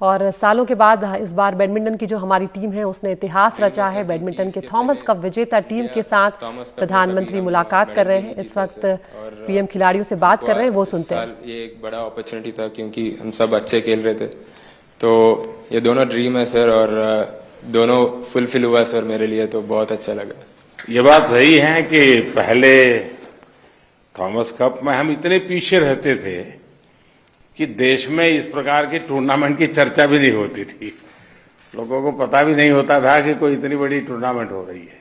और सालों के बाद इस बार बैडमिंटन की जो हमारी टीम है उसने इतिहास रचा है। बैडमिंटन के थॉमस कप विजेता टीम के साथ प्रधानमंत्री मुलाकात कर रहे हैं। इस वक्त पीएम खिलाड़ियों से बात कर रहे हैं, वो सुनते हैं। ये एक बड़ा अपॉर्चुनिटी था क्योंकि हम सब अच्छे खेल रहे थे, तो ये दोनों ड्रीम है सर, और दोनों फुलफिल हुआ सर मेरे लिए, तो बहुत अच्छा लगा। ये बात सही है कि पहले थॉमस कप में हम इतने पीछे रहते थे कि देश में इस प्रकार के टूर्नामेंट की चर्चा भी नहीं होती थी। लोगों को पता भी नहीं होता था कि कोई इतनी बड़ी टूर्नामेंट हो रही है।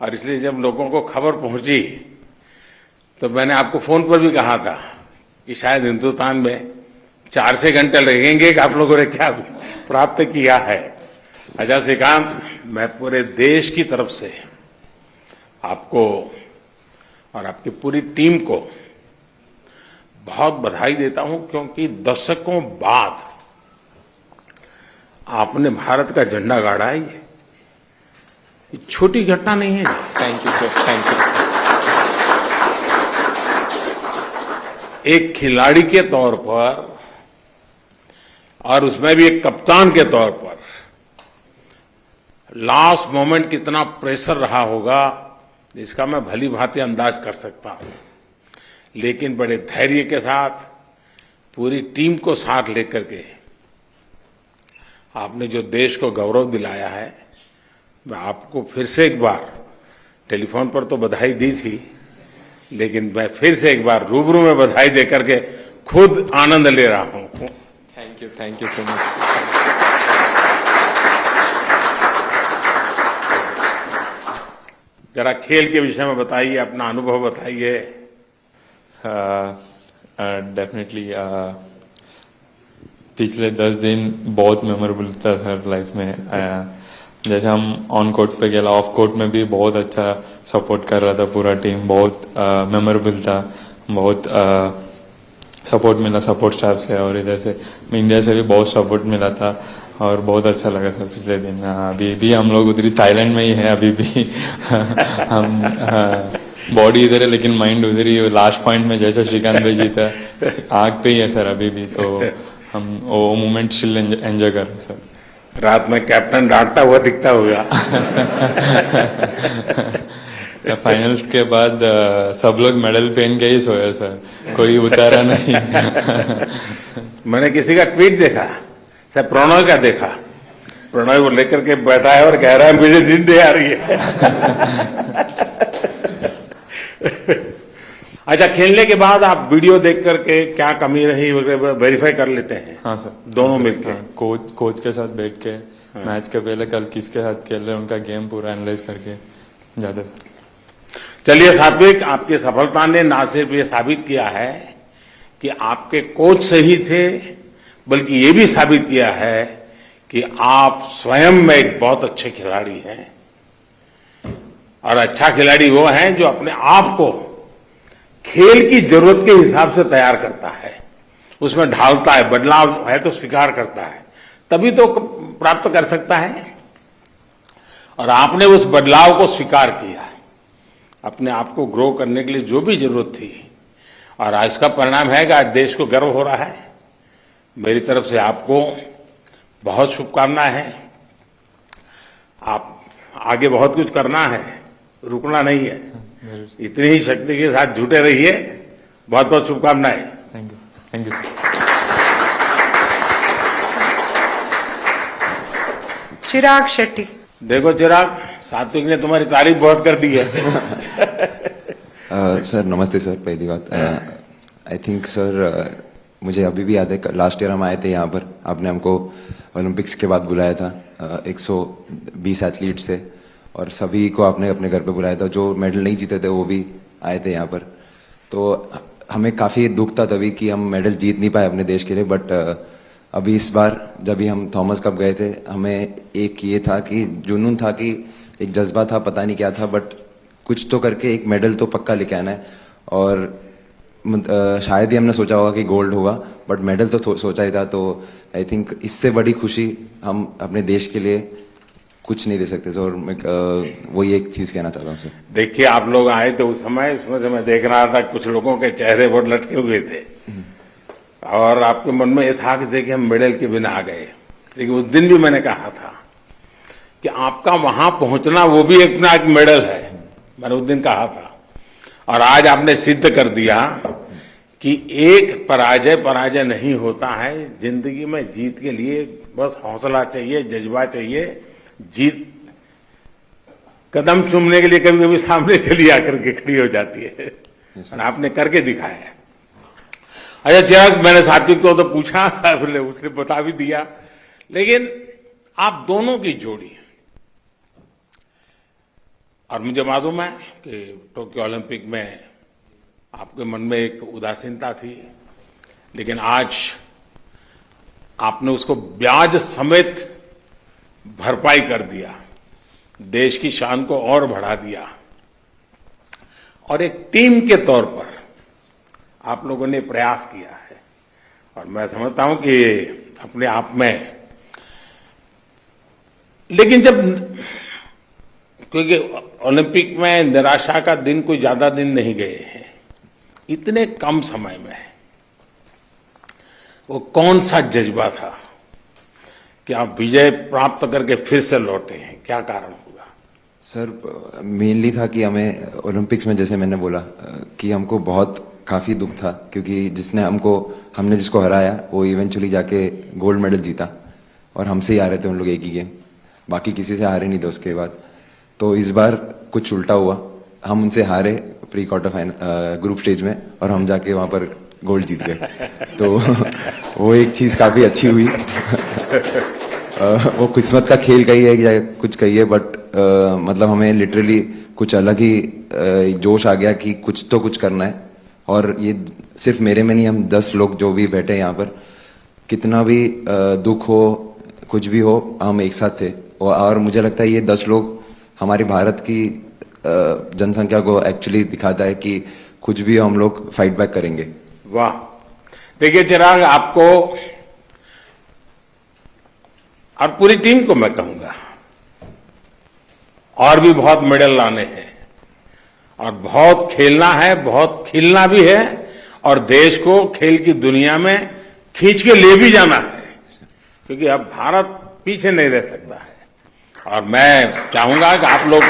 और इसलिए जब लोगों को खबर पहुंची तो मैंने आपको फोन पर भी कहा था कि शायद हिंदुस्तान में 4-6 घंटे लगेंगे कि आप लोगों ने क्या प्राप्त किया है। अच्छा श्रीकांत, मैं पूरे देश की तरफ से आपको और आपकी पूरी टीम को बहुत बधाई देता हूं, क्योंकि दशकों बाद आपने भारत का झंडा गाड़ा है। ये छोटी घटना नहीं है। Thank you sir, thank you. एक खिलाड़ी के तौर पर और उसमें भी एक कप्तान के तौर पर लास्ट मोमेंट कितना प्रेशर रहा होगा इसका मैं भली भांति अंदाज कर सकता हूं, लेकिन बड़े धैर्य के साथ पूरी टीम को साथ लेकर के आपने जो देश को गौरव दिलाया है, मैं आपको फिर से एक बार टेलीफोन पर तो बधाई दी थी, लेकिन मैं फिर से एक बार रूबरू में बधाई देकर के खुद आनंद ले रहा हूं। Thank you so much. जरा खेल के विषय में बताइए, अपना अनुभव बताइए। डेफिनेटली पिछले 10 दिन बहुत मेमोरेबल था सर लाइफ में। जैसे हम ऑन कोर्ट पे गेला, ऑफ कोर्ट में भी बहुत अच्छा सपोर्ट कर रहा था पूरा टीम, बहुत मेमोरेबल था, बहुत सपोर्ट मिला सपोर्ट स्टाफ से, और इधर से इंडिया से भी बहुत सपोर्ट मिला था और बहुत अच्छा लगा सर पिछले दिन। अभी भी हम लोग उधर थाईलैंड में ही है अभी भी हम बॉडी इधर है लेकिन माइंड उधर ही। लास्ट पॉइंट में जैसे श्रीकांत भाई जीता, आग पे ही है सर अभी भी, तो हम वो मोमेंट स्टिल एंजॉय कर रहे हैं सर। रात में कैप्टन डांटता हुआ दिखता होगा। फाइनल्स के बाद सब लोग मेडल पहन के ही सोया सर, कोई उतारा नहीं। मैंने किसी का ट्वीट देखा, सर प्रणय का देखा, प्रणय को लेकर के बैठा है और कह रहा है मुझे नींद आ रही है। अच्छा, खेलने के बाद आप वीडियो देख करके क्या कमी रही वेरीफाई कर लेते हैं? हाँ सर, दोनों मिलकर। हाँ, कोच के साथ बैठ के मैच के पहले कल किसके साथ खेल रहे उनका गेम पूरा एनालाइज करके ज्यादा सर। चलिए सात्विक, आपकी सफलता ने ना सिर्फ ये साबित किया है कि आपके कोच सही थे, बल्कि ये भी साबित किया है कि आप स्वयं में एक बहुत अच्छे खिलाड़ी हैं। और अच्छा खिलाड़ी वो है जो अपने आप को खेल की जरूरत के हिसाब से तैयार करता है, उसमें ढालता है, बदलाव है तो स्वीकार करता है, तभी तो प्राप्त कर सकता है। और आपने उस बदलाव को स्वीकार किया, अपने आप को ग्रो करने के लिए जो भी जरूरत थी, और आज का परिणाम है कि आज देश को गर्व हो रहा है। मेरी तरफ से आपको बहुत शुभकामनाएं हैं। आप आगे बहुत कुछ करना है, रुकना नहीं है, इतनी ही शक्ति के साथ जुटे रहिए। बहुत बहुत शुभकामनाएं। Thank you, thank you. Chirag Shetty. देखो चिराग, सात्विक ने तुम्हारी तारीफ बहुत कर दी है। सर नमस्ते सर। पहली बात आई थिंक सर मुझे अभी भी याद है, लास्ट ईयर हम आए थे यहाँ पर, आपने हमको ओलंपिक्स के बाद बुलाया था। 120 एथलीट्स थे और सभी को आपने अपने घर पे बुलाया था। जो मेडल नहीं जीते थे वो भी आए थे यहाँ पर, तो हमें काफी दुख था तभी कि हम मेडल जीत नहीं पाए अपने देश के लिए। बट अभी इस बार जब भी हम थॉमस कप गए थे, हमें एक ये था कि जुनून था, कि एक जज्बा था, पता नहीं क्या था, बट कुछ तो करके एक मेडल तो पक्का लेके आना है। और शायद ही हमने सोचा होगा कि गोल्ड होगा, बट मेडल तो सोचा ही था। तो आई थिंक इससे बड़ी खुशी हम अपने देश के लिए कुछ नहीं दे सकते सर। और मैं वही एक चीज कहना चाहता हूँ सर। देखिए, आप लोग आए थे उस समय, उसमें से मैं देख रहा था कुछ लोगों के चेहरे बहुत लटके हुए थे, और आपके मन में ये था कि देखिए हम मेडल के बिना आ गए, लेकिन उस दिन भी मैंने कहा था कि आपका वहां पहुंचना वो भी एक ना एक मेडल है, मैंने उस दिन कहा था। और आज आपने सिद्ध कर दिया कि एक पराजय नहीं होता है जिंदगी में। जीत के लिए बस हौसला चाहिए, जज्बा चाहिए। जीत कदम चूमने के लिए कभी कभी सामने चली आकर के खड़ी हो जाती है, और आपने करके दिखाया है। अच्छा चिराग, मैंने सात्विक को तो पूछा, उसने बता भी दिया, लेकिन आप दोनों की जोड़ी, और मुझे मालूम है कि टोक्यो ओलंपिक में आपके मन में एक उदासीनता थी, लेकिन आज आपने उसको ब्याज समेत भरपाई कर दिया, देश की शान को और बढ़ा दिया, और एक टीम के तौर पर आप लोगों ने प्रयास किया है। और मैं समझता हूं कि अपने आप में, लेकिन जब, क्योंकि ओलंपिक में निराशा का दिन कोई ज्यादा दिन नहीं गए हैं, इतने कम समय में वो कौन सा जज्बा था कि आप विजय प्राप्त करके फिर से लौटे हैं, क्या कारण होगा? सर मेनली था कि हमें ओलंपिक्स में, जैसे मैंने बोला, कि हमको बहुत काफी दुख था, क्योंकि हमने जिसको हराया वो इवेंचुअली जाके गोल्ड मेडल जीता, और हमसे ही आ रहे थे उन लोग एक ही गेम, बाकी किसी से हारे नहीं थे उसके बाद। तो इस बार कुछ उल्टा हुआ, हम उनसे हारे pre quarter final group stage में, और हम जाके वहां पर गोल्ड जीत गए। तो वो एक चीज काफी अच्छी हुई। वो किस्मत का खेल कही है या कुछ कही है, बट मतलब हमें लिटरली कुछ अलग ही जोश आ गया कि कुछ तो कुछ करना है। और ये सिर्फ मेरे में नहीं, हम 10 लोग जो भी बैठे हैं यहाँ पर, कितना भी दुख हो, कुछ भी हो, हम एक साथ थे। और मुझे लगता है ये 10 लोग हमारे भारत की जनसंख्या को एक्चुअली दिखाता है कि कुछ भी हम लोग फाइट बैक करेंगे। वाह, देखिए चिराग, आपको और पूरी टीम को मैं कहूंगा, और भी बहुत मेडल लाने हैं, और बहुत खेलना है, बहुत खिलना भी है, और देश को खेल की दुनिया में खींच के ले भी जाना है, क्योंकि अब भारत पीछे नहीं रह सकता है। और मैं चाहूंगा कि आप लोग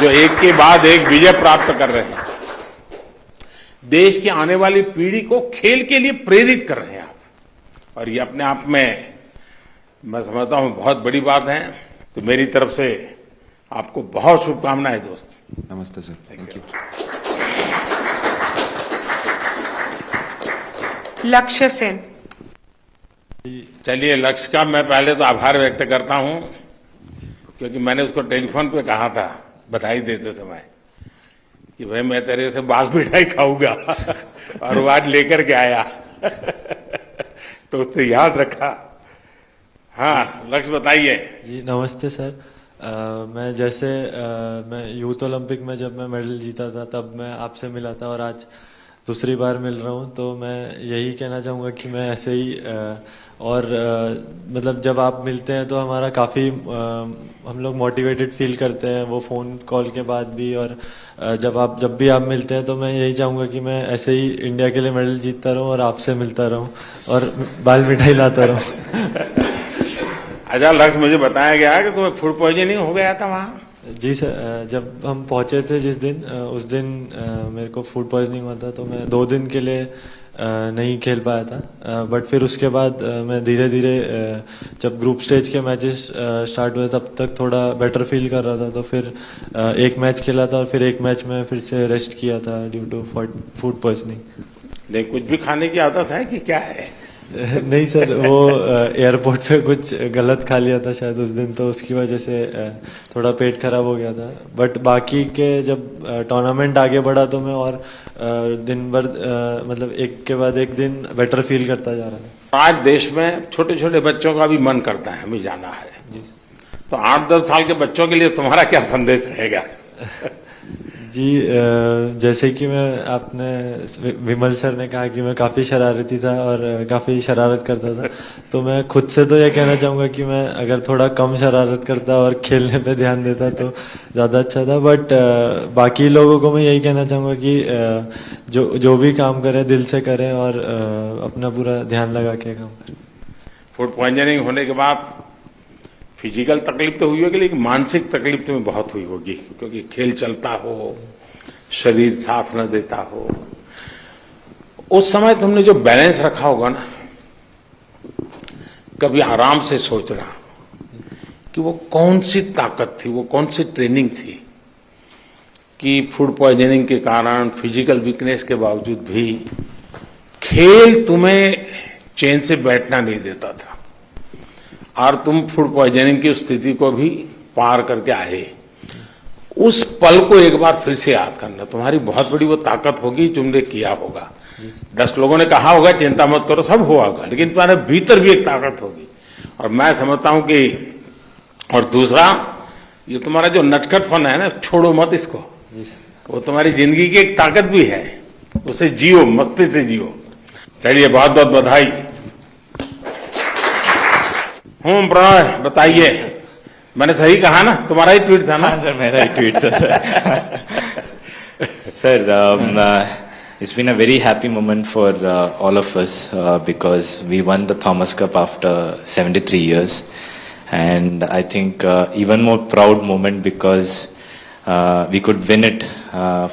जो एक के बाद एक विजय प्राप्त कर रहे हैं, देश की आने वाली पीढ़ी को खेल के लिए प्रेरित कर रहे हैं आप, और ये अपने आप में मैं समझता हूं बहुत बड़ी बात है। तो मेरी तरफ से आपको बहुत शुभकामनाएं दोस्त। नमस्ते सर, थैंक यू। लक्ष्य सेन। चलिए, लक्ष्य का मैं पहले तो आभार व्यक्त करता हूं, क्योंकि मैंने उसको टेलीफोन पे कहा था बधाई देते समय कि भाई मैं तेरे से बाल मिठाई खाऊंगा, और वो आज लेकर के आया। तो उसने याद रखा। हाँ लक्ष्य, बताइए। जी नमस्ते सर। मैं यूथ ओलंपिक में जब मैं मेडल जीता था तब मैं आपसे मिला था, और आज दूसरी बार मिल रहा हूँ। तो मैं यही कहना चाहूँगा कि मैं ऐसे ही मतलब जब आप मिलते हैं तो हमारा काफ़ी हम लोग मोटिवेटेड फील करते हैं, वो फ़ोन कॉल के बाद भी। और जब भी आप मिलते हैं तो मैं यही चाहूँगा कि मैं ऐसे ही इंडिया के लिए मेडल जीतता रहूँ और आपसे मिलता रहूँ और बाल मिठाई लाता रहूँ। अच्छा लक्ष्य, मुझे बताया गया कि तुम्हें फूड पॉइजनिंग हो गया था वहाँ? जी सर, जब हम पहुंचे थे जिस दिन, उस दिन मेरे को फूड पॉइजनिंग हुआ था, तो मैं 2 दिन के लिए नहीं खेल पाया था। बट फिर उसके बाद मैं धीरे धीरे जब ग्रुप स्टेज के मैचेस स्टार्ट हुए तब तक थोड़ा बेटर फील कर रहा था। तो फिर एक मैच खेला था और फिर एक मैच में फिर से रेस्ट किया था ड्यू टू फूड पॉइजनिंग। नहीं, कुछ भी खाने की आदत है कि क्या है? नहीं सर, वो एयरपोर्ट पे कुछ गलत खा लिया था शायद उस दिन, तो उसकी वजह से थोड़ा पेट खराब हो गया था। बट बाकी के जब टूर्नामेंट आगे बढ़ा तो मैं और दिन भर मतलब एक के बाद एक दिन बेटर फील करता जा रहा था। आज देश में छोटे छोटे बच्चों का भी मन करता है हमें जाना है। जी तो 8-10 साल के बच्चों के लिए तुम्हारा क्या संदेश रहेगा? जी जैसे कि आपने विमल सर ने कहा कि मैं काफ़ी शरारती था और काफ़ी शरारत करता था, तो मैं खुद से तो यह कहना चाहूँगा कि मैं अगर थोड़ा कम शरारत करता और खेलने पे ध्यान देता तो ज़्यादा अच्छा था। बट बाकी लोगों को मैं यही कहना चाहूँगा कि जो भी काम करें दिल से करें और अपना पूरा ध्यान लगा के काम करें। फूड पॉइजनिंग होने के बाद फिजिकल तकलीफ तो हुई होगी, लेकिन मानसिक तकलीफ तो बहुत हुई होगी, क्योंकि खेल चलता हो, शरीर साथ न देता हो। उस समय तुमने जो बैलेंस रखा होगा ना, कभी आराम से सोचना कि वो कौन सी ताकत थी, वो कौन सी ट्रेनिंग थी कि फूड पॉइजनिंग के कारण, फिजिकल वीकनेस के बावजूद भी खेल तुम्हें चैन से बैठना नहीं देता था और तुम फूड पॉइजनिंग की स्थिति को भी पार करके आए। उस पल को एक बार फिर से याद करना, तुम्हारी बहुत बड़ी वो ताकत होगी, तुमने किया होगा। 10 लोगों ने कहा होगा चिंता मत करो, सब हुआ होगा, लेकिन तुम्हारे भीतर भी एक ताकत होगी। और मैं समझता हूं कि, और दूसरा, ये तुम्हारा जो नटखटपन है ना, छोड़ो मत इसको, वो तुम्हारी जिंदगी की एक ताकत भी है, उसे जियो, मस्ती से जियो। चलिए, बहुत बहुत बधाई। प्रणय बताइए, मैंने सही कहा ना? तुम्हारा ही ट्वीट था ना? हाँ सर, मेरा ही ट्वीट था sir. Sir, it's been a very happy moment for all of us because we won the Thomas Cup after 73 years, and I think even more proud moment because we could win it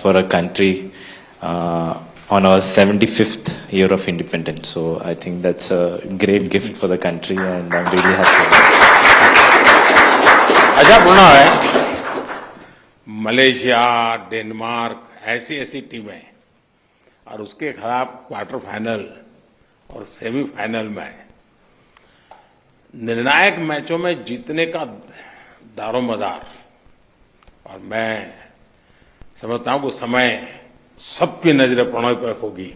for a country on our 75th year of independence. So I think that's a great gift for the country, and I'm really happy. अच्छा, Pranay, Malaysia, Denmark, ऐसी टीमें और उसके खिलाफ quarter final और semifinal में निर्णायक मैचों में जीतने का दारोमदार, और मैं समझता हूं कि उस समय सबकी नजरें प्रणय पर होगी,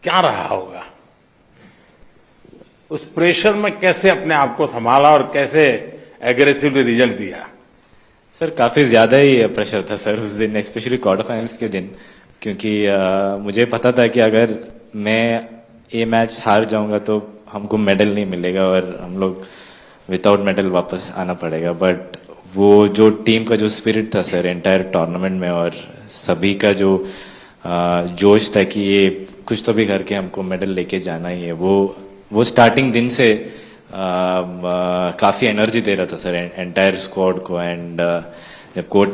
क्या रहा होगा? उस प्रेशर में कैसे अपने आप को संभाला और कैसे एग्रेसिवली रिजल्ट दिया? सर, काफी ज्यादा ही प्रेशर था सर उस दिन, स्पेशली क्वार्टर फाइनल्स के दिन, क्योंकि मुझे पता था कि अगर मैं ये मैच हार जाऊंगा तो हमको मेडल नहीं मिलेगा और हम लोग विदाउट मेडल वापस आना पड़ेगा। बट वो जो टीम का जो स्पिरिट था सर एंटायर टूर्नामेंट में, और सभी का जो जोश था कि ये कुछ तो भी करके हमको मेडल लेके जाना ही है, वो स्टार्टिंग दिन से काफी एनर्जी दे रहा था सर एंटायर स्क्वाड को। एंड जब कोर्ट,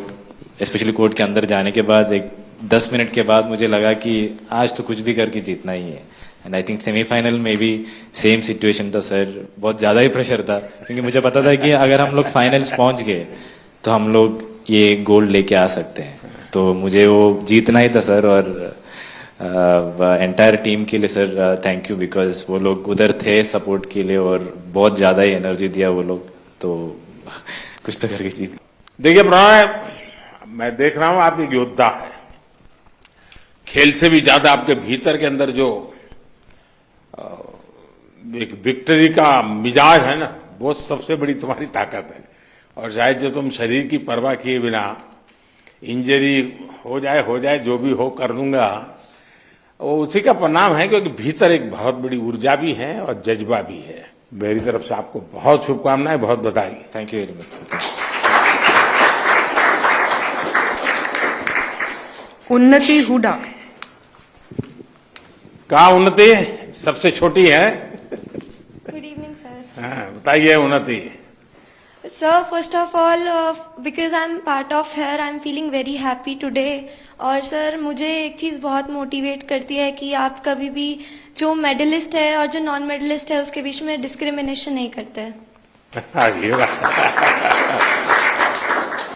स्पेशली कोर्ट के अंदर जाने के बाद, एक 10 मिनट के बाद मुझे लगा कि आज तो कुछ भी करके जीतना ही है। एंड आई थिंक सेमीफाइनल में भी सेम सिचुएशन था सर, बहुत ज्यादा ही प्रेशर था, क्योंकि मुझे पता था कि अगर हम लोग फाइनल्स पहुंच गए तो हम लोग ये गोल्ड लेके आ सकते हैं। तो मुझे वो जीतना ही था सर, और एंटायर टीम के लिए सर थैंक यू, बिकॉज वो लोग उधर थे सपोर्ट के लिए और बहुत ज्यादा ही एनर्जी दिया वो लोग, तो कुछ तो करके जीत। देखिए प्रणय, मैं देख रहा हूं आप एक योद्धा है, खेल से भी ज्यादा आपके भीतर के अंदर जो एक विक्ट्री का मिजाज है ना, वो सबसे बड़ी तुम्हारी ताकत है। और शायद जो तुम शरीर की परवाह किए बिना, इंजरी हो जाए जो भी हो कर दूंगा, वो उसी का परिणाम है, क्योंकि भीतर एक बहुत बड़ी ऊर्जा भी है और जज्बा भी है। मेरी तरफ से आपको बहुत शुभकामनाएं, बहुत बधाई। Thank you very much. उन्नति हुडा। कहा उन्नति सबसे छोटी है? Good evening sir. हाँ, बताइए उन्नति। Sir, first of all, because I'm part of here, I'm feeling very happy today. और सर मुझे एक चीज़ बहुत मोटिवेट करती है कि आप कभी भी जो मेडलिस्ट है और जो नॉन मेडलिस्ट है उसके बीच में डिस्क्रिमिनेशन नहीं करते हैं।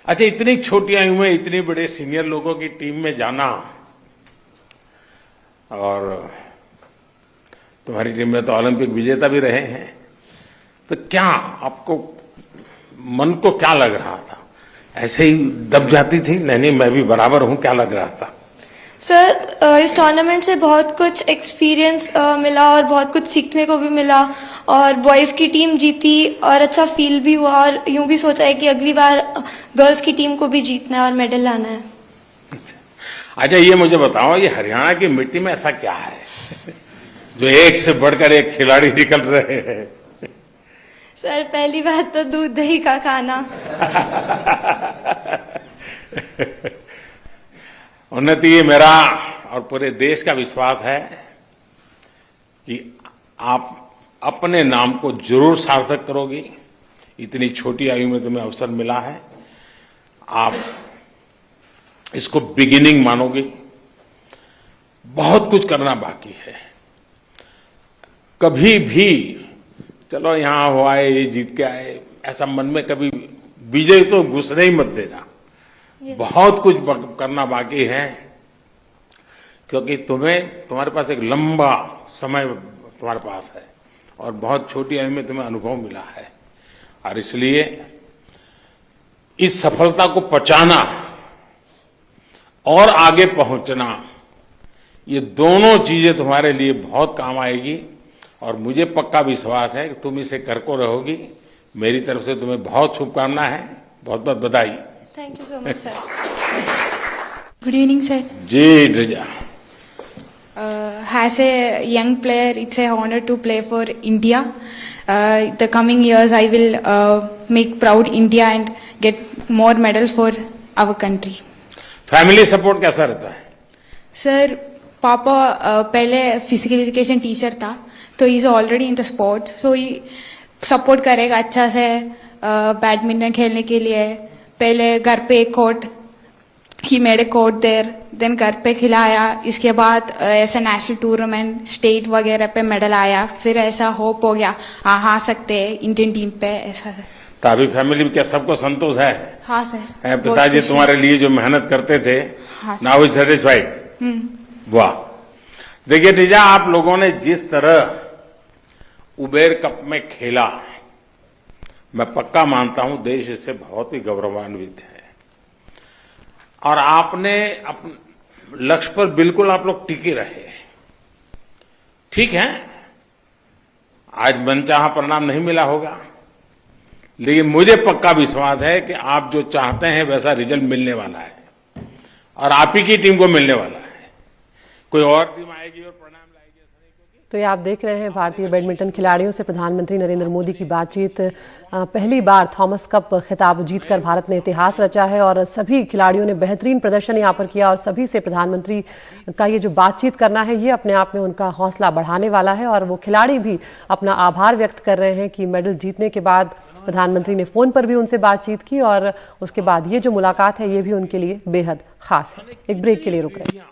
अच्छा, इतनी छोटी आयु में इतने बड़े सीनियर लोगों की टीम में जाना, और तुम्हारी टीम में तो ओलंपिक विजेता भी रहे हैं, तो क्या आपको मन को क्या लग रहा था? ऐसे ही दब जाती थी? नहीं मैं भी बराबर हूं, क्या लग रहा था? सर इस टूर्नामेंट से बहुत कुछ एक्सपीरियंस मिला और बहुत कुछ सीखने को भी मिला, और बॉयज की टीम जीती और अच्छा फील भी हुआ, और यूं भी सोचा है कि अगली बार गर्ल्स की टीम को भी जीतना है और मेडल लाना है। अच्छा, ये मुझे बताओ, ये हरियाणा की मिट्टी में ऐसा क्या है जो एक से बढ़कर एक खिलाड़ी निकल रहे हैं? सर पहली बात तो दूध दही का खाना। उन्नति, ये मेरा और पूरे देश का विश्वास है कि आप अपने नाम को जरूर सार्थक करोगी। इतनी छोटी आयु में तुम्हें अवसर मिला है, आप इसको बिगिनिंग मानोगी। बहुत कुछ करना बाकी है। कभी भी चलो यहां हुआ है, ये जीत के आए, ऐसा मन में कभी विजय तो घुसने ही मत देना। बहुत कुछ करना बाकी है, क्योंकि तुम्हारे पास एक लंबा समय तुम्हारे पास है और बहुत छोटी आयु में तुम्हें अनुभव मिला है, और इसलिए इस सफलता को पचाना और आगे पहुंचना, ये दोनों चीजें तुम्हारे लिए बहुत काम आएगी, और मुझे पक्का विश्वास है कि तुम इसे करको रहोगी। मेरी तरफ से तुम्हें बहुत शुभकामनाएं हैं, बहुत बहुत बधाई। Thank you so much sir. Good evening, sir. जी ड्रिजा। As a young player, it's an honor to play for India. The coming years, I will make proud India and get more medals for our country. Family support कैसा रहता है? Sir पापा पहले physical education teacher था, तो he is already in the sports, so he support करेगा अच्छा से बैडमिंटन खेलने के लिए। पहले घर पे एक court, he made a court there, then घर पे खिलाया। इसके बाद ऐसा नेशनल टूर्नामेंट, स्टेट वगैरह पे मेडल आया, फिर ऐसा होप हो गया हाँ आ सकते हैं इंडियन टीम पे, ऐसा है। तो अभी फैमिली में क्या सबको संतोष है? हाँ सर। है, पिताजी तुम्हारे लिए जो मेहनत करते थे, हाँ सर। Now is satisfied. वाह। देखिए टीजा, आप लोगों ने जिस तरह उबेर कप में खेला, मैं पक्का मानता हूं देश इससे बहुत ही गौरवान्वित है, और आपने अपने लक्ष्य पर बिल्कुल आप लोग टिके रहे। ठीक है, आज मनचाहा परिणाम नहीं मिला होगा, लेकिन मुझे पक्का विश्वास है कि आप जो चाहते हैं वैसा रिजल्ट मिलने वाला है, और आप ही की टीम को मिलने वाला है। कोई और टीम आएगी और परिणाम लाएगी ऐसा नहीं। तो ये आप देख रहे हैं भारतीय बैडमिंटन खिलाड़ियों से प्रधानमंत्री नरेंद्र मोदी की बातचीत। पहली बार थॉमस कप खिताब जीतकर भारत ने इतिहास रचा है, और सभी खिलाड़ियों ने बेहतरीन प्रदर्शन यहां पर किया, और सभी से प्रधानमंत्री का ये जो बातचीत करना है, ये अपने आप में उनका हौसला बढ़ाने वाला है। और वो खिलाड़ी भी अपना आभार व्यक्त कर रहे हैं कि मेडल जीतने के बाद प्रधानमंत्री ने फोन पर भी उनसे बातचीत की, और उसके बाद ये जो मुलाकात है ये भी उनके लिए बेहद खास है। एक ब्रेक के लिए रुक रहे हैं।